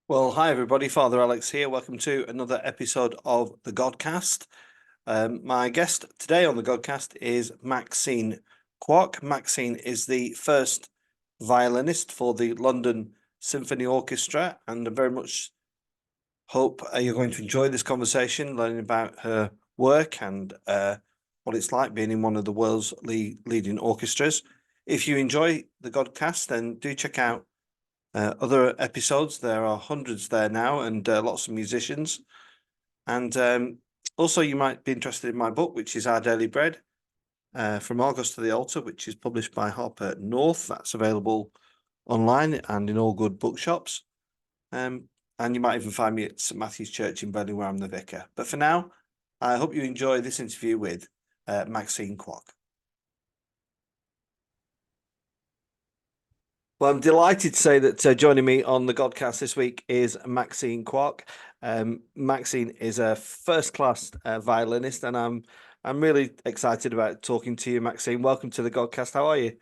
Well, hi everybody, Father Alex here. Welcome to another episode of the Godcast. My guest today on the Godcast is Maxine Kwok. Maxine is the first violinist for the London Symphony Orchestra, and I very much hope you're going to enjoy this conversation, learning about her work and what it's like being in one of the world's leading orchestras. If you enjoy the Godcast, then do check out other episodes. There are hundreds there now, and lots of musicians. And also, you might be interested in my book, which is Our Daily Bread, From August to the Altar, which is published by Harper North. That's available online and in all good bookshops. And you might even find me at St Matthew's Church in Burnley, where I'm the vicar. But for now, I hope you enjoy this interview with Maxine Kwok. Well, I'm delighted to say that joining me on the Godcast this week is Maxine Kwok. Maxine is a first-class violinist, and I'm really excited about talking to you, Maxine. Welcome to the Godcast. How are you?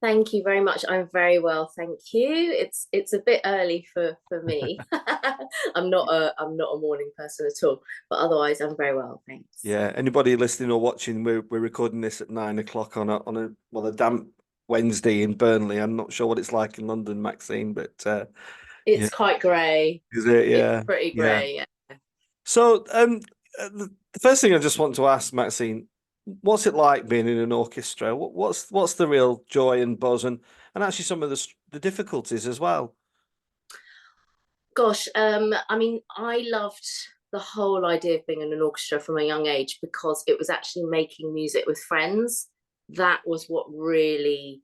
Thank you very much. I'm very well, thank you. It's a bit early for me. I'm not a morning person at all, but otherwise I'm very well, thanks. Yeah. Anybody listening or watching, we're recording this at 9 o'clock on a damp Wednesday in Burnley. I'm not sure what it's like in London, Maxine, but yeah, It's quite grey. is it? It's Yeah, pretty yeah. grey, yeah. So, the first thing I just want to ask, Maxine, what's it like being in an orchestra? What's the real joy and buzz, and actually some of the difficulties as well? Gosh, I mean, I loved the whole idea of being in an orchestra from a young age because it was actually making music with friends. That was what really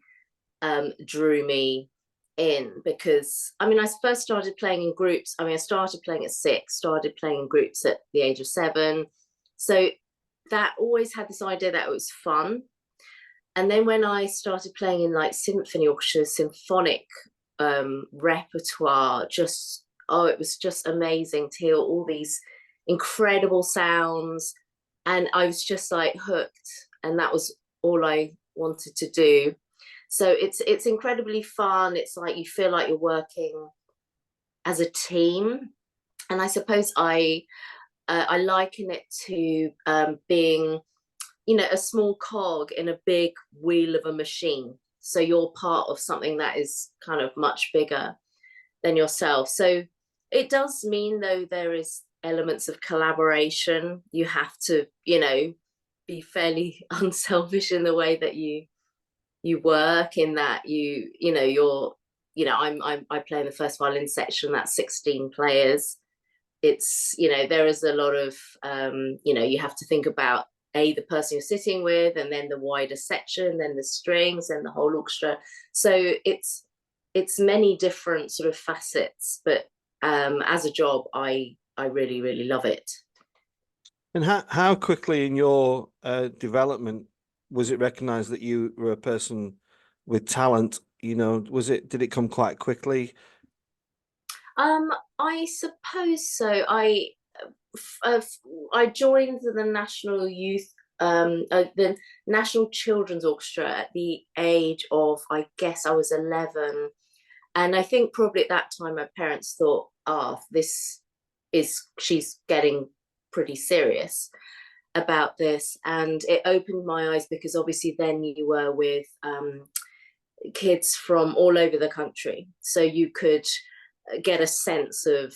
drew me in because I mean I first started playing in groups. I started playing at 6, started playing in groups at the age of 7. So that always had this idea that it was fun. And then when I started playing in like symphony orchestra, symphonic repertoire, just it was just amazing to hear all these incredible sounds. And I was just like hooked, and that was all I wanted to do. So it's incredibly fun. It's like you feel like you're working as a team, and I suppose I liken it to being, a small cog in a big wheel of a machine. So you're part of something that is kind of much bigger than yourself. So it does mean though there is elements of collaboration. You have to, be fairly unselfish in the way that you work, in that I play in the first violin section. That's 16 players. It's, there is a lot of you have to think about the person you're sitting with, and then the wider section, then the strings, and the whole orchestra. So it's many different sort of facets, but as a job I really really love it. And how quickly in your development was it recognized that you were a person with talent? Did it come quite quickly? Um, I suppose so. Uh, I joined the the National Children's Orchestra at the age of, I guess I was 11, and I think probably at that time my parents thought, she's getting pretty serious about this, and it opened my eyes because obviously then you were with kids from all over the country, so you could get a sense of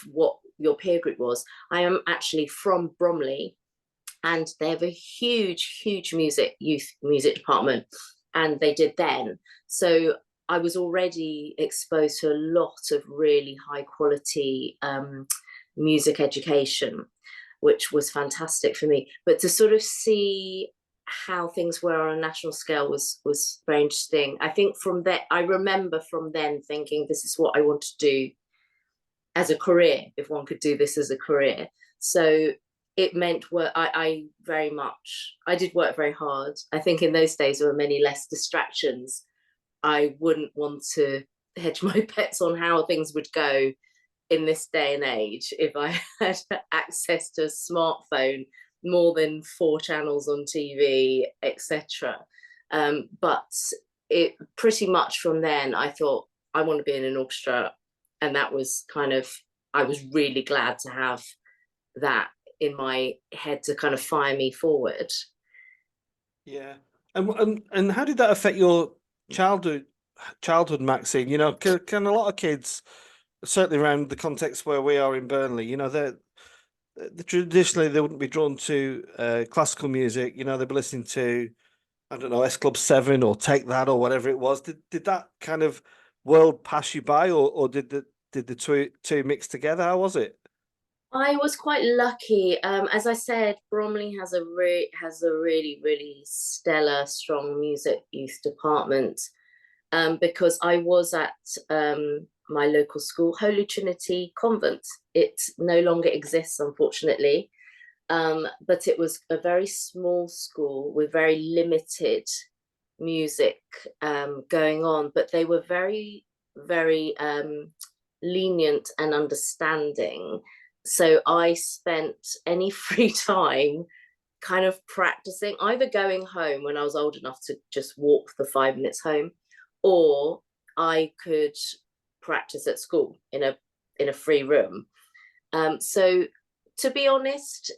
what your peer group was. I am actually from Bromley, and they have a huge youth music department, and they did then. So I was already exposed to a lot of really high quality music education, which was fantastic for me. But to sort of see how things were on a national scale was very interesting. I think from there, I remember from then thinking, this is what I want to do as a career, if one could do this as a career. So it meant work. I did work very hard. I think in those days there were many less distractions. I wouldn't want to hedge my bets on how things would go in this day and age if I had access to a smartphone, more than 4 channels on TV, etc. But it pretty much from then I thought I want to be in an orchestra. and that was kind of, I was really glad to have that in my head to kind of fire me forward. Yeah. And how did that affect your childhood, Maxine? You know, can a lot of kids, certainly around the context where we are in Burnley, you know, traditionally they wouldn't be drawn to classical music. You know, they'd be listening to, I don't know, S Club 7 or Take That or whatever it was. Did that kind of world pass you by, or did the two mix together? How was it? I was quite lucky. As I said, Bromley has a really, really stellar, strong music youth department. Because I was at my local school, Holy Trinity Convent. It no longer exists, unfortunately, but it was a very small school with very limited music going on. But they were very, very lenient and understanding. So I spent any free time kind of practicing, either going home when I was old enough to just walk the 5 minutes home, or I could practice at school in a free room. So to be honest,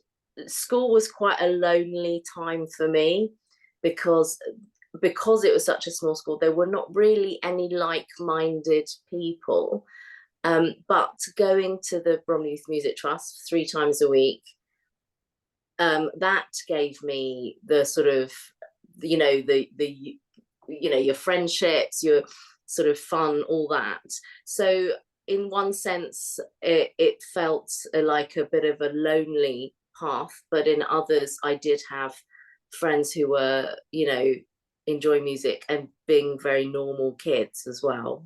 school was quite a lonely time for me because it was such a small school. There were not really any like-minded people. But going to the Bromley Youth Music Trust 3 times a week, that gave me the sort of, you know, the you know, your friendships, your sort of fun, all that. So in one sense, it felt like a bit of a lonely path, but in others, I did have friends who were, you know, enjoying music and being very normal kids as well.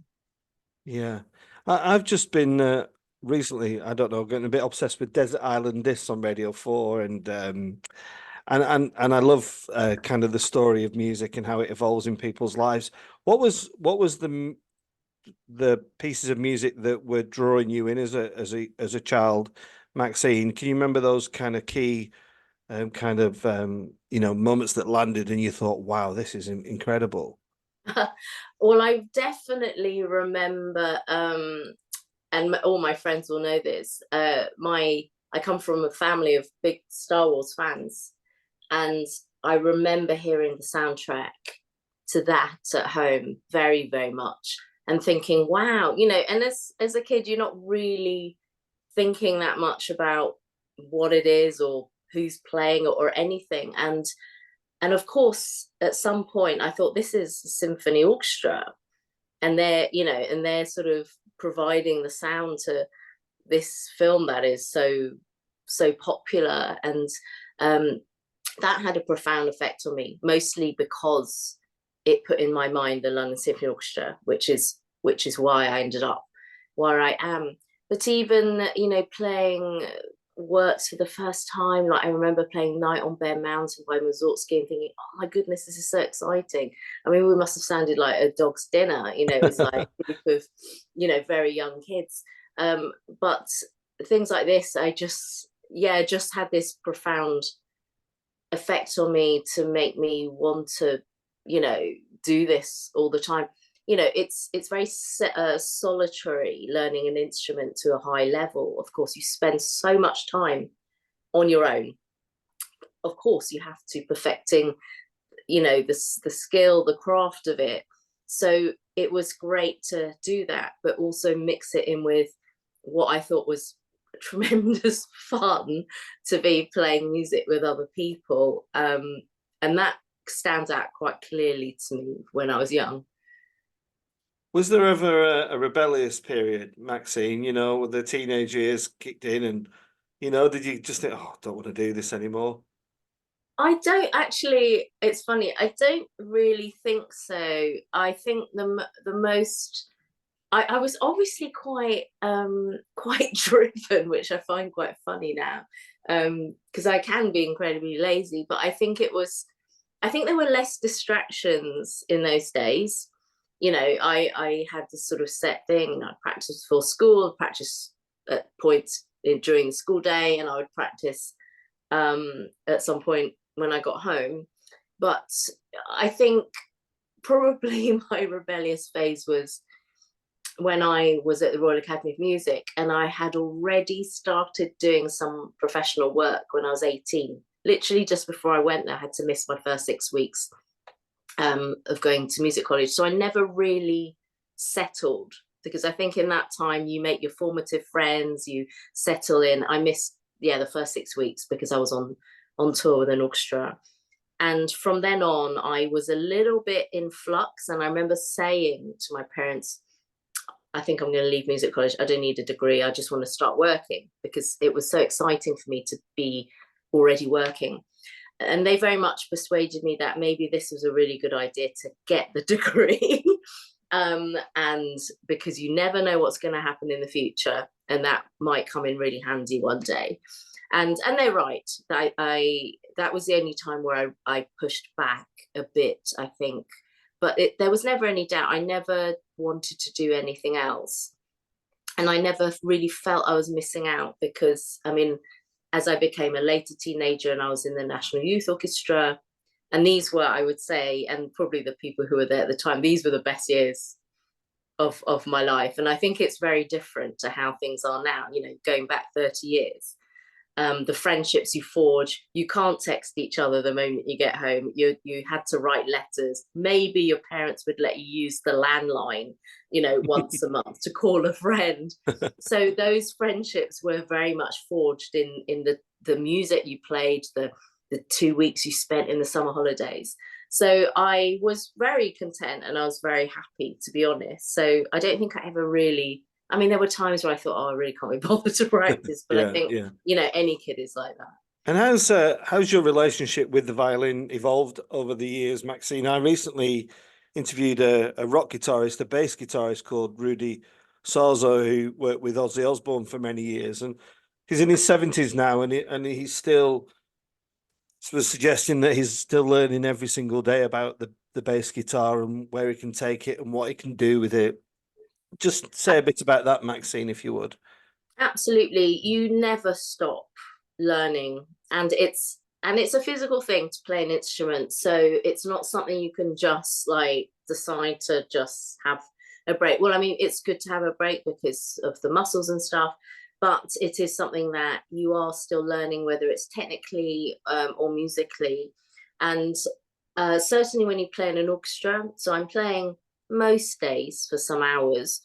Yeah, I've just been recently, I don't know, getting a bit obsessed with Desert Island Discs on Radio 4, and I love kind of the story of music and how it evolves in people's lives. What was the pieces of music that were drawing you in as a child, Maxine? Can you remember those kind of key kind of you know, moments that landed and you thought, wow, this is incredible? Well, I definitely remember, and all my friends will know this. I come from a family of big Star Wars fans, and I remember hearing the soundtrack to that at home very, very much, and thinking, wow, you know. And as a kid, you're not really thinking that much about what it is or who's playing or anything. And of course, at some point, I thought this is a symphony orchestra, and they're, you know, and they're sort of providing the sound to this film that is so popular. And um, that had a profound effect on me, mostly because it put in my mind the London Symphony Orchestra, which is why I ended up where I am. But even, you know, playing works for the first time, like I remember playing Night on Bear Mountain by Mussorgsky and thinking, oh my goodness, this is so exciting. I mean, we must have sounded like a dog's dinner, you know. It was like a group of, you know, very young kids. But things like this, I just, yeah, just had this profound effect on me to make me want to, you know, do this all the time. You know, it's very solitary learning an instrument to a high level. Of course, you spend so much time on your own. Of course, you have to perfecting, you know, the skill, the craft of it. So it was great to do that, but also mix it in with what I thought was tremendous fun, to be playing music with other people. And that stands out quite clearly to me when I was young. Was there ever a rebellious period, Maxine? You know, the teenage years kicked in, and you know, did you just think, oh, I don't want to do this anymore? I don't actually, it's funny, I don't really think so. I think the most, I was obviously quite quite driven, which I find quite funny now. Because I can be incredibly lazy, but I think there were less distractions in those days. You know, I had this sort of set thing. I practiced for school, practice at points during the school day, and I would practice at some point when I got home. But I think probably my rebellious phase was when I was at the Royal Academy of Music, and I had already started doing some professional work when I was 18. Literally just before I went there, I had to miss my first 6 weeks of going to music college. So I never really settled, because I think in that time you make your formative friends, you settle in. I missed, the first 6 weeks because I was on tour with an orchestra. And from then on, I was a little bit in flux. And I remember saying to my parents, I think I'm going to leave music college. I don't need a degree. I just want to start working, because it was so exciting for me to be already working. And they very much persuaded me that maybe this was a really good idea to get the degree. And because you never know what's going to happen in the future, and that might come in really handy one day. And they're right. That was the only time where I pushed back a bit, I think. But there was never any doubt. I never wanted to do anything else. And I never really felt I was missing out, because, I mean, as I became a later teenager and I was in the National Youth Orchestra, and these were, I would say, and probably the people who were there at the time, these were the best years of my life. And I think it's very different to how things are now, going back 30 years. The friendships you forge, you can't text each other the moment you get home. You had to write letters. Maybe your parents would let you use the landline, once a month to call a friend. So those friendships were very much forged in the music you played, the 2 weeks you spent in the summer holidays. So I was very content and I was very happy, to be honest. So I don't think I ever really, I mean, there were times where I thought, oh, I really can't be bothered to practice, but I think, any kid is like that. And how's your relationship with the violin evolved over the years, Maxine? I recently interviewed a rock guitarist, a bass guitarist called Rudy Sarzo, who worked with Ozzy Osbourne for many years, and he's in his 70s now, and he's still was suggesting that he's still learning every single day about the bass guitar and where he can take it and what he can do with it. Just say a bit about that, Maxine, if you would. Absolutely. You never stop learning. And it's a physical thing to play an instrument. So it's not something you can just decide to just have a break. Well, I mean, it's good to have a break because of the muscles and stuff, but it is something that you are still learning, whether it's technically or musically. And certainly when you play in an orchestra, so I'm playing most days for some hours,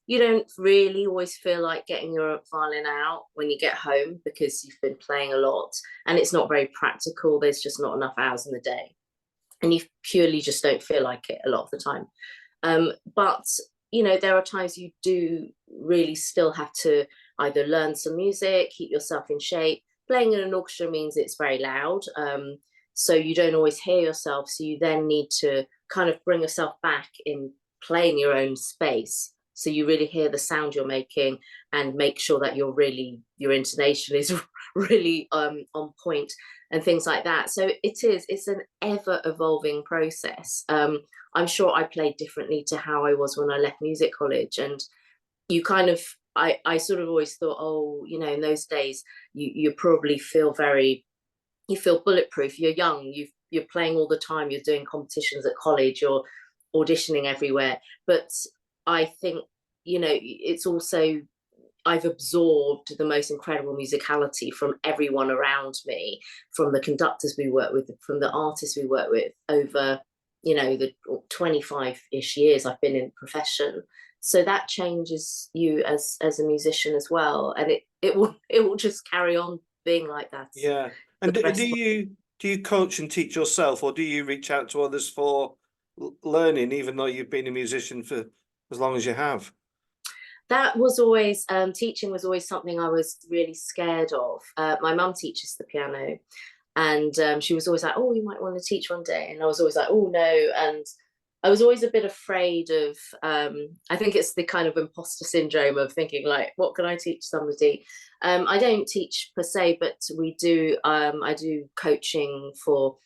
you don't really always feel like getting your violin out when you get home, because you've been playing a lot and it's not very practical. There's just not enough hours in the day, and you purely just don't feel like it a lot of the time. But there are times you do really still have to either learn some music, keep yourself in shape. Playing in an orchestra means it's very loud, so you don't always hear yourself. So you then need to kind of bring yourself back in playing your own space, so you really hear the sound you're making and make sure that your intonation is really on point and things like that. So it's an ever evolving process. I'm sure I played differently to how I was when I left music college, and you kind of, I sort of always thought, oh, in those days you probably feel bulletproof. You're young, you're playing all the time, you're doing competitions at college, you're auditioning everywhere. But I think, it's also, I've absorbed the most incredible musicality from everyone around me, from the conductors we work with, from the artists we work with over, the 25-ish years I've been in the profession. So that changes you as a musician as well. And it will just carry on being like that. Yeah. And do you coach and teach yourself, or do you reach out to others for learning, even though you've been a musician for as long as you have? That was always, teaching was always something I was really scared of. My mum teaches the piano, and she was always like, oh, you might want to teach one day. And I was always like, oh, no. And I was always a bit afraid of, I think it's the kind of imposter syndrome of thinking like, what can I teach somebody? I don't teach per se, but I do coaching for,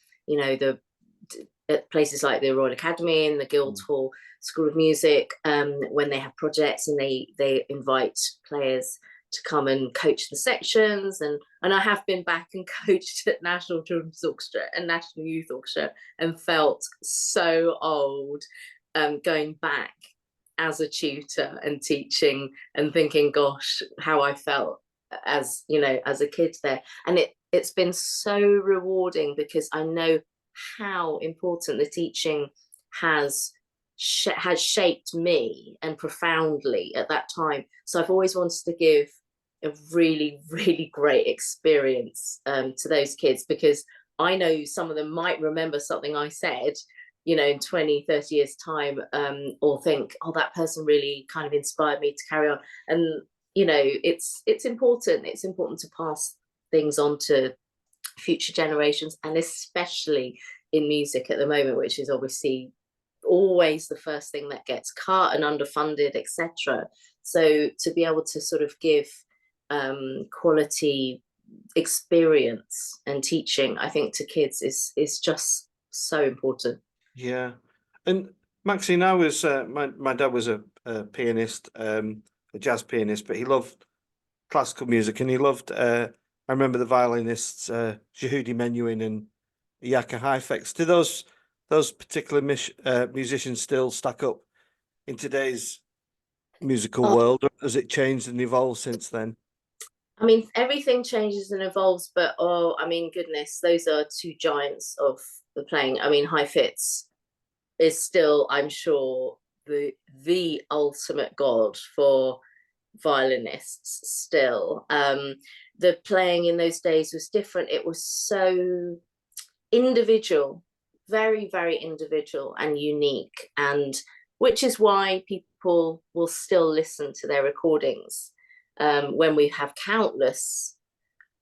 at places like the Royal Academy and the Guildhall School of Music, when they have projects and they invite players to come and coach the sections, and I have been back and coached at National Children's Orchestra and National Youth Orchestra, and felt so old going back as a tutor and teaching and thinking, gosh, how I felt as, you know, as a kid there. And it's been so rewarding because I know how important the teaching has shaped me and profoundly at that time. So I've always wanted to give a really, really great experience to those kids, because I know some of them might remember something I said, you know, in 20, 30 years time, or think, oh, that person really kind of inspired me to carry on. And, you know, it's important. It's important to pass things on to future generations, and especially in music at the moment, which is obviously always the first thing that gets cut and underfunded, etc. So to be able to sort of give quality experience and teaching, I think, to kids is just so important. Yeah. And Maxine, I was my dad was a pianist, a jazz pianist, but he loved classical music, and he loved I remember the violinists Jehudi Menuhin and Yaka Heifetz. Do those particular musicians still stack up in today's musical world, or has it changed and evolved since then? I mean, everything changes and evolves, but oh, I mean, goodness, those are two giants of the playing. I mean, Heifetz is still, I'm sure, the ultimate god for violinists still. The playing in those days was different. It was so individual, very, very individual and unique, and which is why people will still listen to their recordings. When we have countless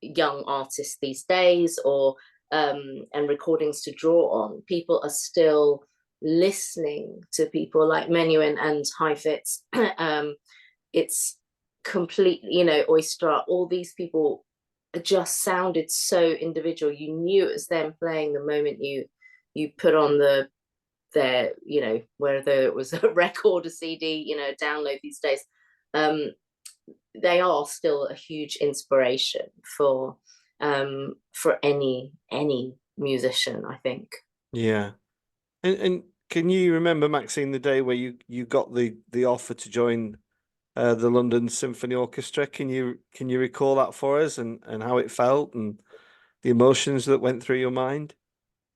young artists these days, or and recordings to draw on, people are still listening to people like Menuhin and Heifetz. It's completely, you know, Oyster, all these people just sounded so individual. You knew it was them playing the moment you put on their, you know, whether it was a record, a CD, you know, download these days. They are still a huge inspiration for any musician, I think. Yeah. And can you remember, Maxine, the day where you got the offer to join the London Symphony Orchestra? Can you recall that for us, and how it felt and the emotions that went through your mind?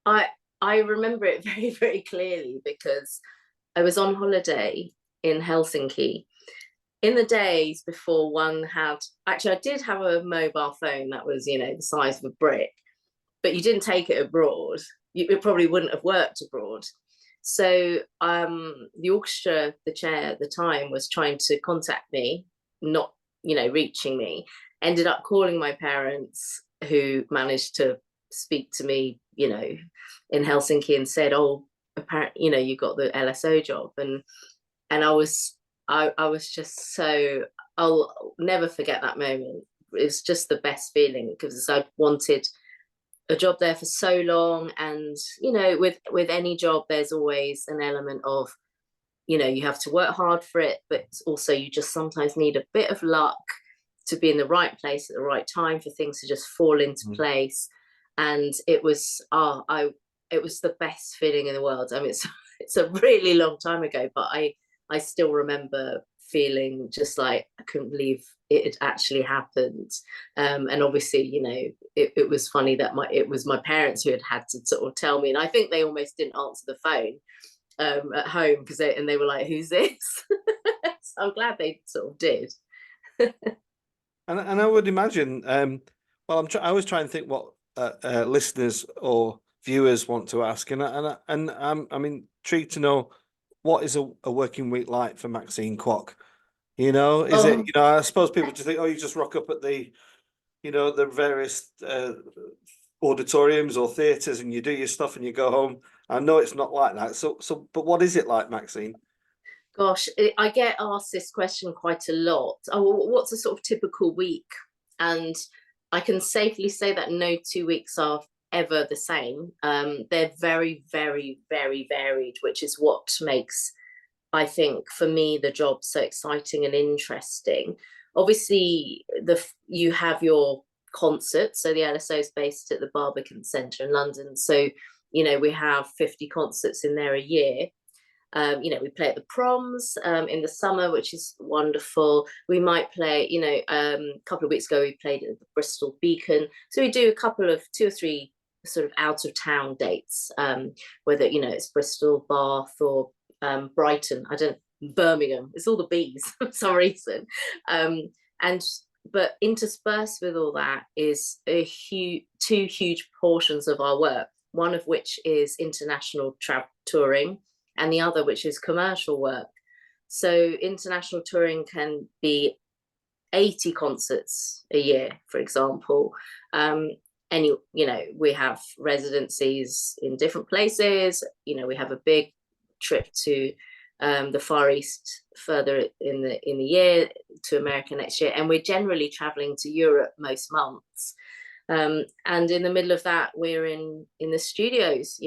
I remember it very, very clearly, because I was on holiday in Helsinki in the days before one had, actually I did have a mobile phone that was, you know, the size of a brick, but you didn't take it abroad. It probably wouldn't have worked abroad. So the orchestra, the chair at the time, was trying to contact me, not, you know, reaching me. Ended up calling my parents, who managed to speak to me, you know, in Helsinki, and said, oh, apparently, you know, you got the LSO job. And I was just so, I'll never forget that moment. It was just the best feeling, because I'd wanted a job there for so long. And, you know, with any job, there's always an element of, you know, you have to work hard for it, but also you just sometimes need a bit of luck to be in the right place at the right time for things to just fall into place. And it was, it was the best feeling in the world. I mean, it's a really long time ago, but I still remember feeling just like I couldn't believe it had actually happened. And obviously, you know, it was funny that it was my parents who had to sort of tell me, and I think they almost didn't answer the phone at home, because they were like, who's this? So I'm glad they sort of did. And I would imagine, well, I was trying to think what listeners or viewers want to ask, and I'm intrigued to know, what is a working week like for Maxine Kwok? You know, is it, you know, I suppose people just think, oh, you just rock up at the, you know, the various auditoriums or theatres, and you do your stuff and you go home. I know it's not like that. So, but what is it like, Maxine? Gosh, I get asked this question quite a lot. Oh, what's a sort of typical week? And I can safely say that no 2 weeks are ever the same. They're very, very, very varied, which is what makes, I think, for me, the job so exciting and interesting. Obviously, you have your concerts. So the LSO is based at the Barbican Centre in London. So, you know, we have 50 concerts in there a year. We play at the proms in the summer, which is wonderful. We might play, a couple of weeks ago, we played at the Bristol Beacon. So we do a couple of 2 or 3 sort of out of town dates, whether, it's Bristol, Bath, or Brighton. Birmingham. It's all the B's for some reason. But interspersed with all that is two huge portions of our work, one of which is international touring, and the other which is commercial work. So international touring can be 80 concerts a year, for example. We have residencies in different places. We have a big trip to the Far East further in the year, to America next year, and we're generally traveling to Europe most months. And in the middle of that, we're in the studios,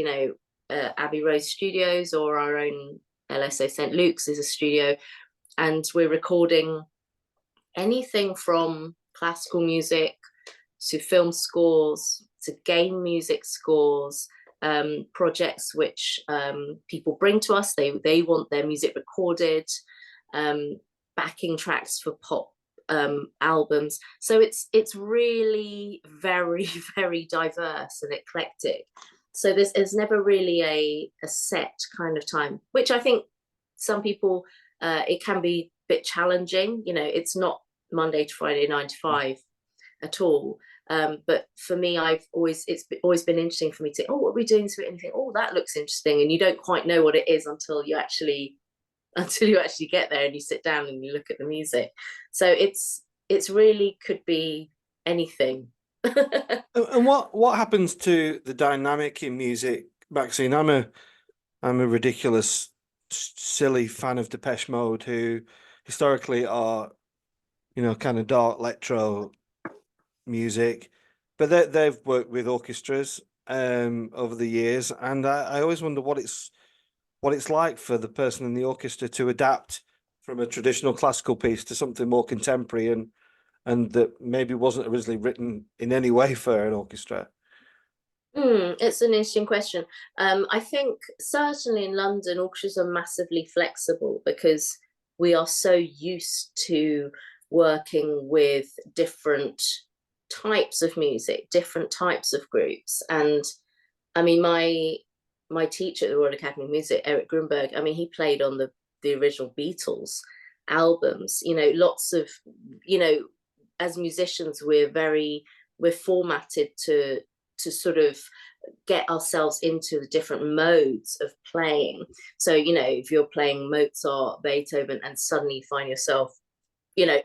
Abbey Road Studios, or our own LSO St. Luke's is a studio, and we're recording anything from classical music to film scores to game music scores, projects which people bring to us. They want their music recorded, backing tracks for pop albums. So it's really very, very diverse and eclectic. So there's never really a set kind of time, which I think some people, it can be a bit challenging. It's not Monday to Friday, 9 to 5 at all. But for me, it's always been interesting for me to, what are we doing to it? And you think, that looks interesting. And you don't quite know what it is until you actually get there and you sit down and you look at the music. So it's really could be anything. And what happens to the dynamic in music, Maxine? I'm a ridiculous, silly fan of Depeche Mode, who historically are, kind of dark electro music, but they've worked with orchestras over the years, and I always wonder what it's like for the person in the orchestra to adapt from a traditional classical piece to something more contemporary and that maybe wasn't originally written in any way for an orchestra. It's an interesting question. I think certainly in London, orchestras are massively flexible because we are so used to working with different types of music, different types of groups. And I mean, my teacher at the Royal Academy of Music, Eric Grunberg, he played on the original Beatles albums. Lots of, as musicians, we're formatted to sort of get ourselves into the different modes of playing. So, if you're playing Mozart, Beethoven, and suddenly you find yourself,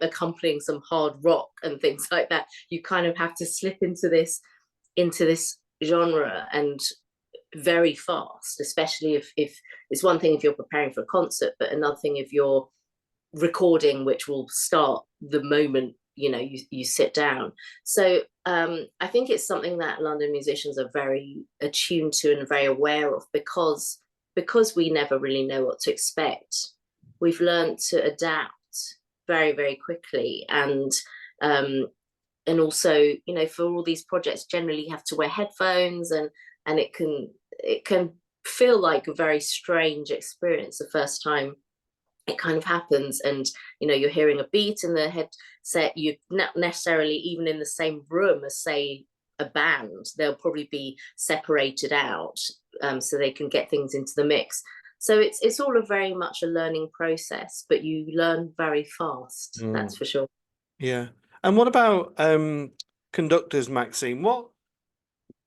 accompanying some hard rock and things like that, you kind of have to slip into this genre, and very fast, especially if it's one thing if you're preparing for a concert, but another thing if you're recording, which will start the moment you sit down. So I think it's something that London musicians are very attuned to and very aware of, because we never really know what to expect. We've learned to adapt very, very quickly, and also, for all these projects, generally you have to wear headphones, and it can feel like a very strange experience the first time it kind of happens, and you're hearing a beat in the headset. You're not necessarily even in the same room as, say, a band. They'll probably be separated out, so they can get things into the mix. So it's all very much a learning process, but you learn very fast. That's for sure. Yeah. And what about conductors, Maxine?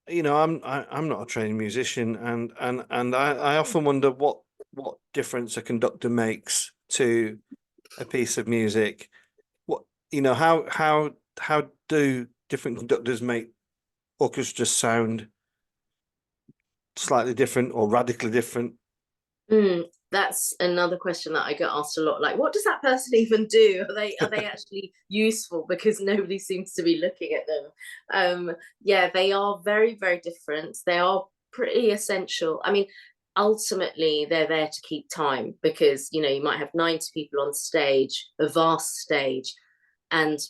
I'm not a trained musician, and I often wonder what difference a conductor makes to a piece of music. How do different conductors make orchestras sound slightly different or radically different? That's another question that I get asked a lot. Like, what does that person even do? Are they actually useful? Because nobody seems to be looking at them. Yeah, they are very, very different. They are pretty essential. Ultimately, they're there to keep time, because you might have 90 people on stage, a vast stage, and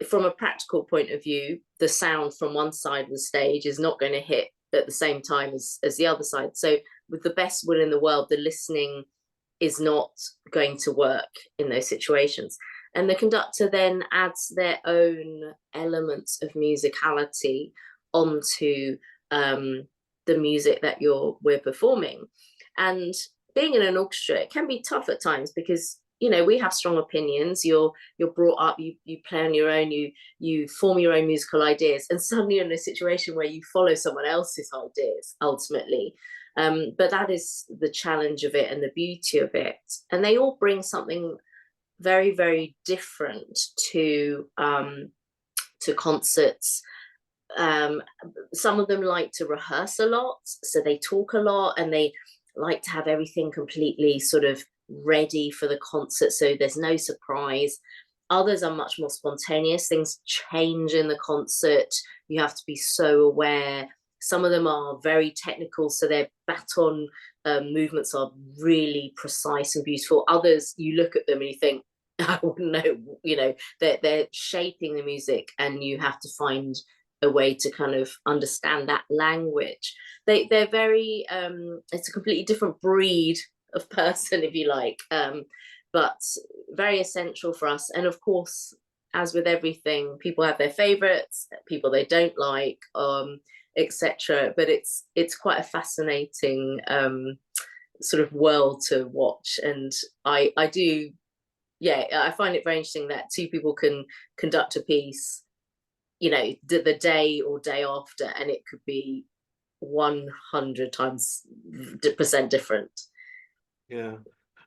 from a practical point of view, the sound from one side of the stage is not going to hit at the same time as the other side. So with the best will in the world, the listening is not going to work in those situations. And the conductor then adds their own elements of musicality onto the music that we're performing. And being in an orchestra, it can be tough at times because, you know, we have strong opinions. You're brought up, you play on your own, you form your own musical ideas, and suddenly you're in a situation where you follow someone else's ideas ultimately. But that is the challenge of it and the beauty of it. And they all bring something very, very different to concerts. Some of them like to rehearse a lot, so they talk a lot, and they like to have everything completely sort of ready for the concert, so there's no surprise. Others are much more spontaneous. Things change in the concert. You have to be so aware. Some of them are very technical, so their baton movements are really precise and beautiful. Others, you look at them and you think, I wouldn't know, you know, they're shaping the music, and you have to find a way to kind of understand that language. They're very it's a completely different breed of person, if you like, but very essential for us. And of course, as with everything, people have their favorites, people they don't like, etc. But it's quite a fascinating sort of world to watch. And I do, yeah, I find it very interesting that two people can conduct a piece, you know, the day or day after, and it could be 100 times percent different. Yeah.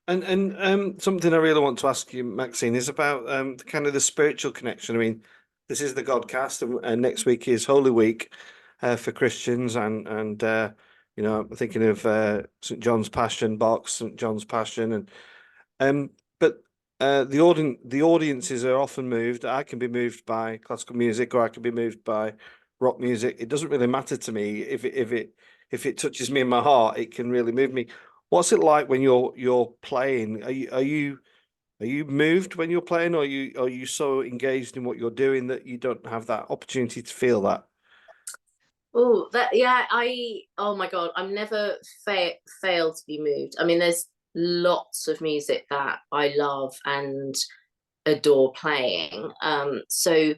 And something I really want to ask you, Maxine, is about kind of the spiritual connection. I mean, this is the Godcast, and next week is Holy Week for Christians, and you know, I'm thinking of St. John's Passion, Bach's St. John's Passion, and but the audiences are often moved. I can be moved by classical music, or I can be moved by rock music. It doesn't really matter to me. If it touches me in my heart, it can really move me. What's it like when you're playing? Are you moved when you're playing, or are you so engaged in what you're doing that you don't have that opportunity to feel that? Oh, that, yeah, oh my God, I'm never failed to be moved. I mean, there's lots of music that I love and adore playing. So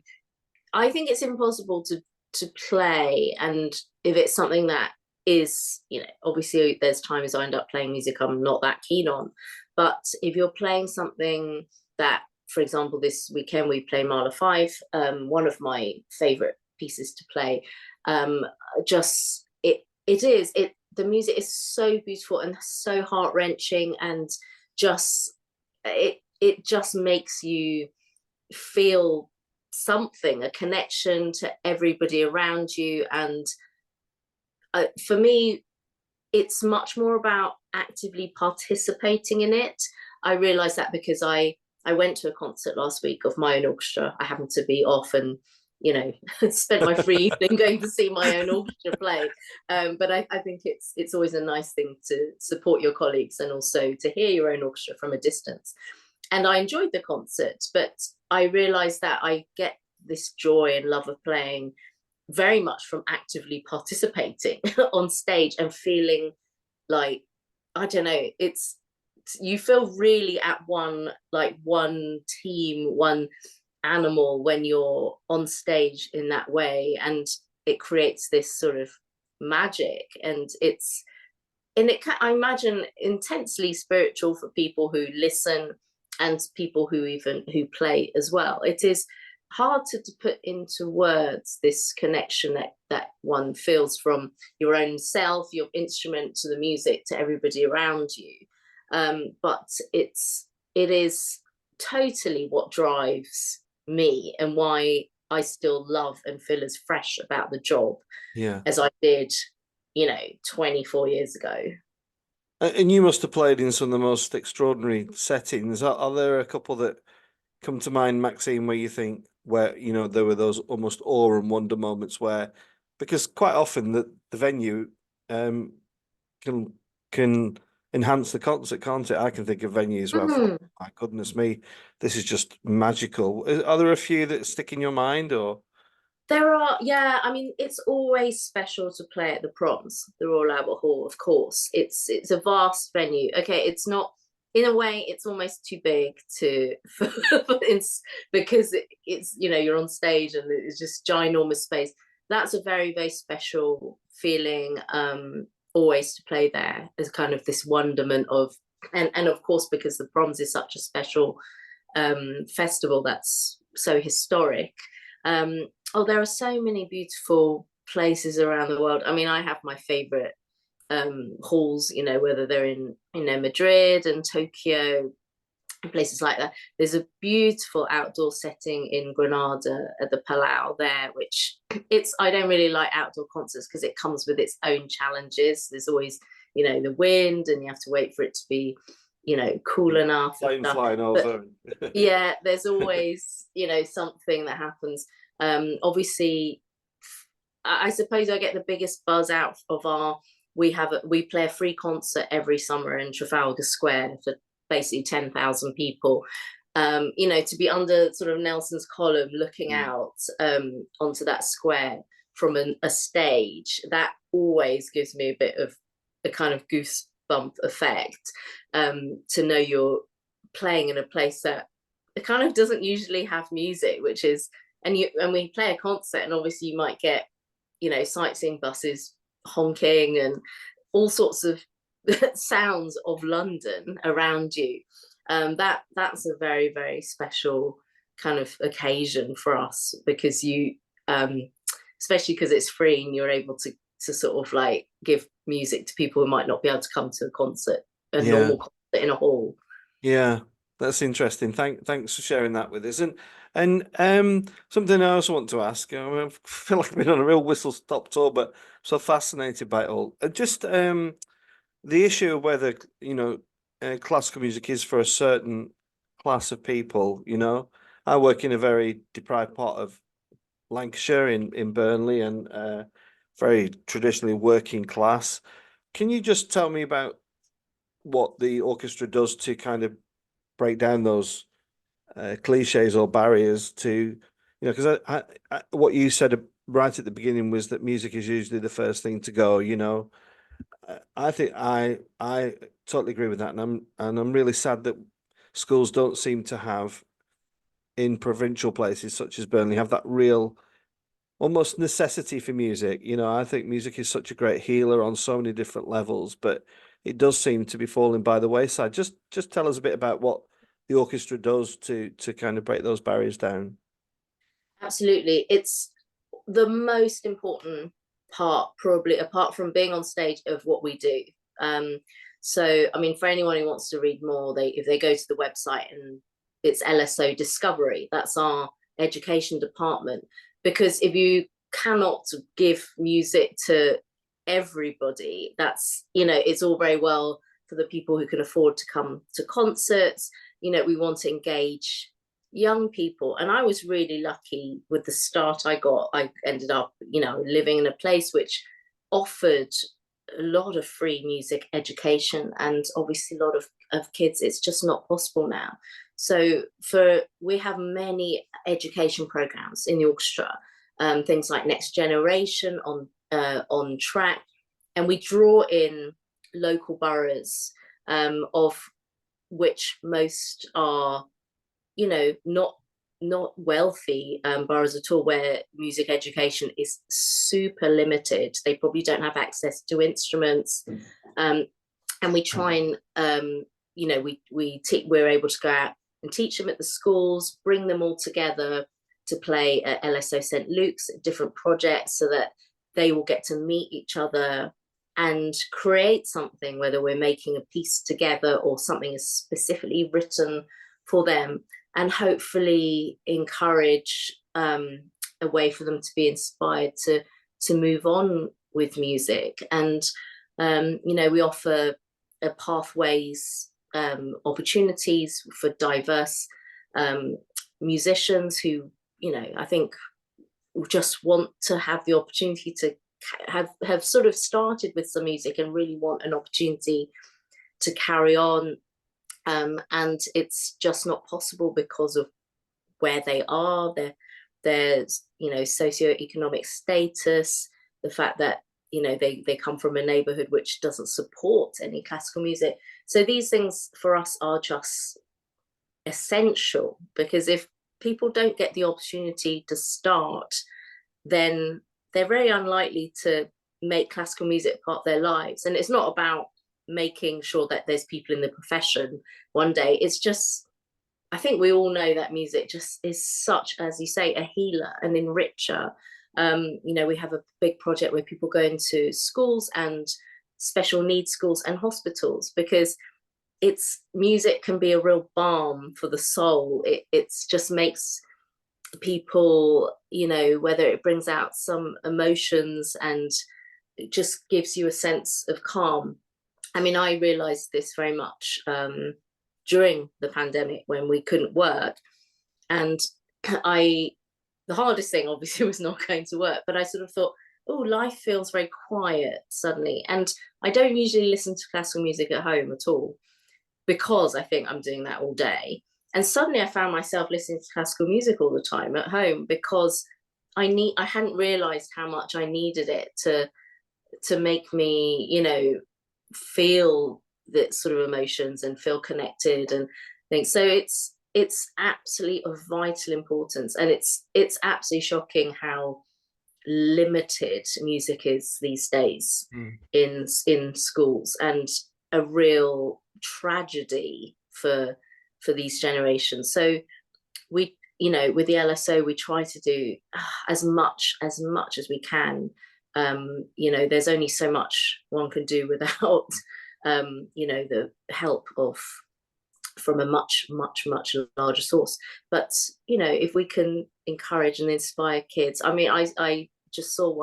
I think it's impossible to play, and if it's something that is, you know, obviously there's times I end up playing music I'm not that keen on, but if you're playing something that, for example, this weekend we play Mahler 5, one of my favorite pieces to play, just the music is so beautiful and so heart-wrenching, and just it just makes you feel something, a connection to everybody around you. And for me, it's much more about actively participating in it. I realized that because I went to a concert last week of my own orchestra. I happened to be off and, you know, spent my free evening going to see my own orchestra play. But I think it's always a nice thing to support your colleagues and also to hear your own orchestra from a distance. And I enjoyed the concert, but I realized that I get this joy and love of playing very much from actively participating on stage and feeling like, I don't know, you feel really at one team, one animal when you're on stage in that way, and it creates this sort of magic. And I imagine, intensely spiritual for people who listen and people who play as well. It is hard to put into words this connection that one feels from your own self, your instrument, to the music, to everybody around you. But it is totally what drives me, and why I still love and feel as fresh about the job as I did, 24 years ago. And you must have played in some of the most extraordinary settings. Are there a couple that come to mind, Maxine, where you think, where, there were those almost awe and wonder moments where, because quite often the venue can enhance the concert, can't it? I can think of venues where I thought, my goodness me, this is just magical. Are there a few that stick in your mind, or? There are, yeah. I mean, it's always special to play at the Proms, the Royal Albert Hall, of course. It's a vast venue. Okay, it's not in a way, it's almost too big because it's, you know, you're on stage and it's just ginormous space. That's a very, very special feeling, always to play there, as kind of this wonderment of, and of course, because the Proms is such a special festival that's so historic. Oh, there are so many beautiful places around the world. I mean, I have my favorite halls, you know, whether they're in, you know, Madrid and Tokyo and places like that. There's a beautiful outdoor setting in Granada at the Palau there, which I don't really like outdoor concerts because it comes with its own challenges. There's always, you know, the wind, and you have to wait for it to be, you know, cool enough. Plane flying over. Yeah, there's always, you know, something that happens. Obviously, I suppose I get the biggest buzz out of we play a free concert every summer in Trafalgar Square for basically 10,000 people. You know, to be under sort of Nelson's column looking out onto that square from a stage, that always gives me a bit of a kind of goosebump effect, to know you're playing in a place that it kind of doesn't usually have music, which is, and we play a concert, and obviously you might get, you know, sightseeing buses honking and all sorts of sounds of London around you. That's a very, very special kind of occasion for us, because you, especially because it's free and you're able to sort of like give music to people who might not be able to come to a concert, a normal concert in a hall. Yeah, that's interesting. Thanks for sharing that with us. And something I also want to ask. I mean, I feel like I've been on a real whistle-stop tour, but so fascinated by it all. Just the issue of whether, you know, classical music is for a certain class of people. You know, I work in a very deprived part of Lancashire in Burnley, and very traditionally working class. Can you just tell me about what the orchestra does to kind of break down those cliches or barriers to, you know, because what you said right at the beginning was that music is usually the first thing to go, you know. I think I totally agree with that, and I'm really sad that schools don't seem to have, in provincial places such as Burnley, have that real almost necessity for music. You know, I think music is such a great healer on so many different levels, but it does seem to be falling by the wayside. Just tell us a bit about what the orchestra does to kind of break those barriers down. Absolutely. It's the most important part, probably, apart from being on stage, of what we do. So, I mean, for anyone who wants to read more, if they go to the website, and it's LSO Discovery, that's our education department. Because if you cannot give music to everybody, that's, you know, it's all very well for the people who can afford to come to concerts. You know, we want to engage young people, and I was really lucky with the start I got. I ended up, you know, living in a place which offered a lot of free music education, and obviously a lot of kids, it's just not possible now. So we have many education programs in the orchestra, things like Next Generation, on track, and we draw in local boroughs, of which most are, you know, not wealthy boroughs at all, where music education is super limited. They probably don't have access to instruments, and we try and, you know, we're able to go out and teach them at the schools, bring them all together to play at LSO St Luke's, at different projects, so that they will get to meet each other and create something, whether we're making a piece together or something is specifically written for them, and hopefully encourage a way for them to be inspired to move on with music. And you know, we offer pathways, opportunities for diverse musicians who, you know, I think just want to have the opportunity to have sort of started with some music and really want an opportunity to carry on. And it's just not possible because of where they are, their you know, socioeconomic status, the fact that you know, they come from a neighborhood which doesn't support any classical music. So these things for us are just essential, because if people don't get the opportunity to start, then they're very unlikely to make classical music part of their lives. And it's not about making sure that there's people in the profession one day. It's just, I think we all know that music just is such, as you say, a healer, an enricher. You know, we have a big project where people go into schools and special needs schools and hospitals, because it's music can be a real balm for the soul. It's just makes people, you know, whether it brings out some emotions and it just gives you a sense of calm. I mean, I realized this very much during the pandemic when we couldn't work. And the hardest thing obviously was not going to work, but I sort of thought, oh, life feels very quiet suddenly. And I don't usually listen to classical music at home at all, because I think I'm doing that all day. And suddenly I found myself listening to classical music all the time at home, because I hadn't realized how much I needed it to make me, you know, feel that sort of emotions and feel connected and things. So it's absolutely of vital importance. And it's absolutely shocking how limited music is these days in schools, and a real tragedy for these generations. So we, you know, with the LSO, we try to do as much as we can. You know, there's only so much one can do without you know, the help from a much larger source. But you know, if we can encourage and inspire kids, I mean, I just saw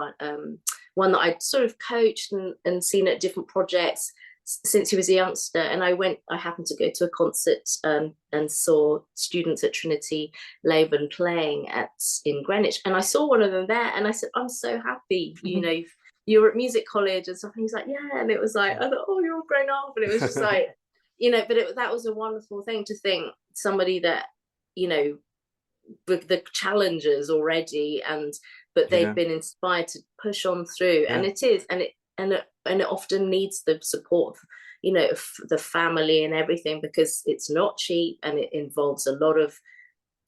one that I'd sort of coached and seen at different projects since he was a youngster, and I happened to go to a concert and saw students at Trinity Laban playing in Greenwich, and I saw one of them there, and I said, I'm so happy, you know, you're at music college and stuff. And he's like, yeah. And it was like, I thought, oh, you're all grown up. And it was just like, you know, but that was a wonderful thing to think, somebody that, you know, with the challenges already, but they've been inspired to push on through. And it is, and it often needs the support, you know, of the family and everything, because it's not cheap, and it involves a lot of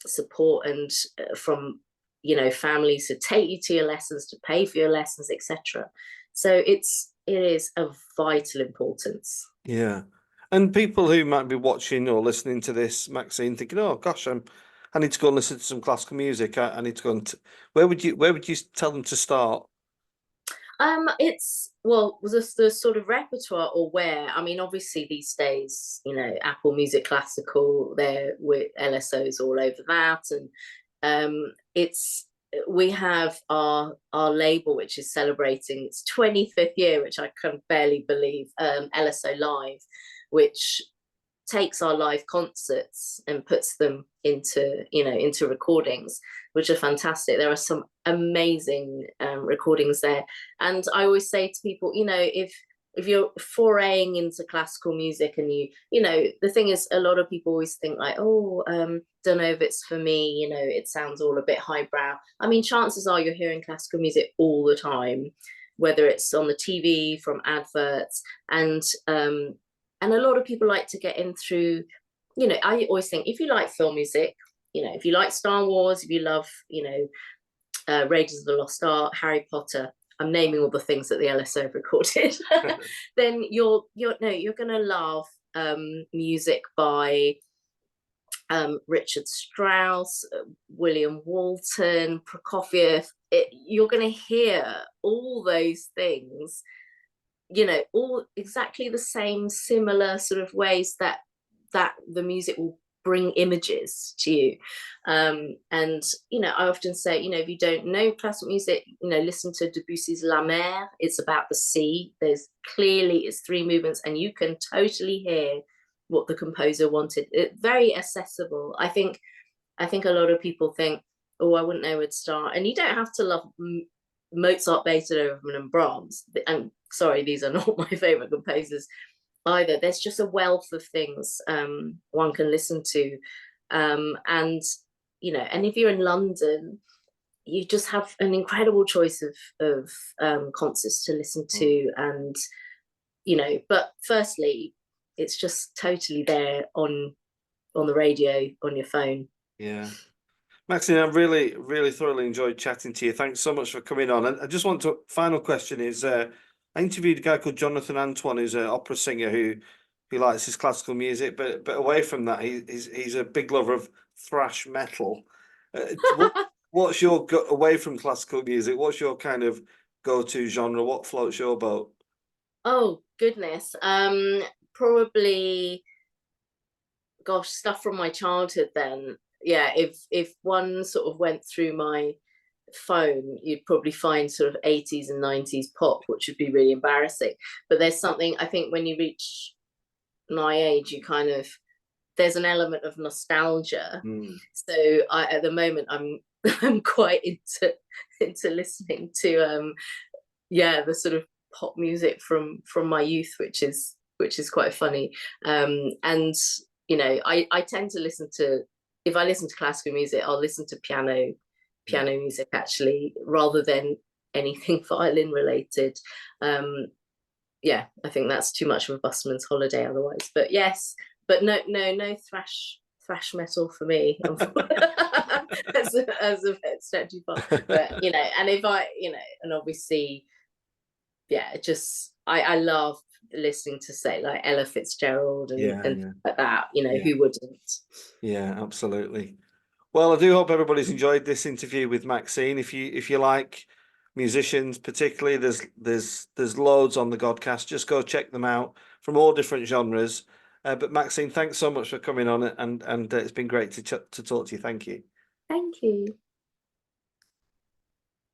support and from, you know, families to take you to your lessons, to pay for your lessons, etc. So it is of vital importance. Yeah. And people who might be watching or listening to this, Maxine, thinking, oh gosh, I need to go and listen to some classical music. I need to go and where would you tell them to start? It's, well, the sort of repertoire, or where, I mean, obviously these days, you know, Apple Music Classical, there with LSOs all over that. And we have our label, which is celebrating its 25th year, which I can barely believe, LSO Live, which takes our live concerts and puts them into recordings, which are fantastic. There are some amazing recordings there. And I always say to people, you know, if you're foraying into classical music, and you know, the thing is, a lot of people always think like, oh, don't know if it's for me, you know, it sounds all a bit highbrow. I mean, chances are you're hearing classical music all the time, whether it's on the TV, from adverts, and a lot of people like to get in through, you know, I always think, if you like film music, you know, if you like Star Wars, if you love, you know, Raiders of the Lost Ark, Harry Potter, I'm naming all the things that the LSO have recorded, then you're gonna love music by Richard Strauss, William Walton, Prokofiev. You're gonna hear all those things, you know, all exactly the same similar sort of ways that the music will bring images to you. And you know, I often say, you know, if you don't know classical music, you know, listen to Debussy's La Mer. It's about the sea. It's 3 movements, and you can totally hear what the composer wanted. Very accessible. I think a lot of people think, oh, I wouldn't know where to start. And you don't have to love Mozart, Beethoven, and Brahms. And sorry, these are not my favorite composers either. There's just a wealth of things one can listen to, and you know, and if you're in London, you just have an incredible choice of concerts to listen to, and but firstly, it's just totally there on the radio, on your phone. Yeah. Maxine, I really, really thoroughly enjoyed chatting to you. Thanks so much for coming on. And I just want to, final question is, I interviewed a guy called Jonathan Antoine, who's an opera singer who likes his classical music, but away from that, he's a big lover of thrash metal. What's your away from classical music? What's your kind of go-to genre? What floats your boat? Oh goodness, probably, gosh, stuff from my childhood then. Yeah, if one sort of went through my phone, you'd probably find sort of 80s and 90s pop, which would be really embarrassing. But there's something, I think, when you reach my age, you kind of, there's an element of nostalgia. So at the moment, I'm quite into listening to the sort of pop music from my youth, which is quite funny. And I tend to listen to, if I listen to classical music, I'll listen to piano music actually, rather than anything violin related. I think that's too much of a busman's holiday otherwise. But yes, but no thrash metal for me. as a step too far. But and if I, and obviously, just I love listening to, say, like Ella Fitzgerald and like that. Who wouldn't? Yeah, absolutely. Well, I do hope everybody's enjoyed this interview with Maxine. If you like musicians, particularly, there's loads on the Godcast. Just go check them out from all different genres. But Maxine, thanks so much for coming on, and it's been great to talk to you. Thank you. Thank you.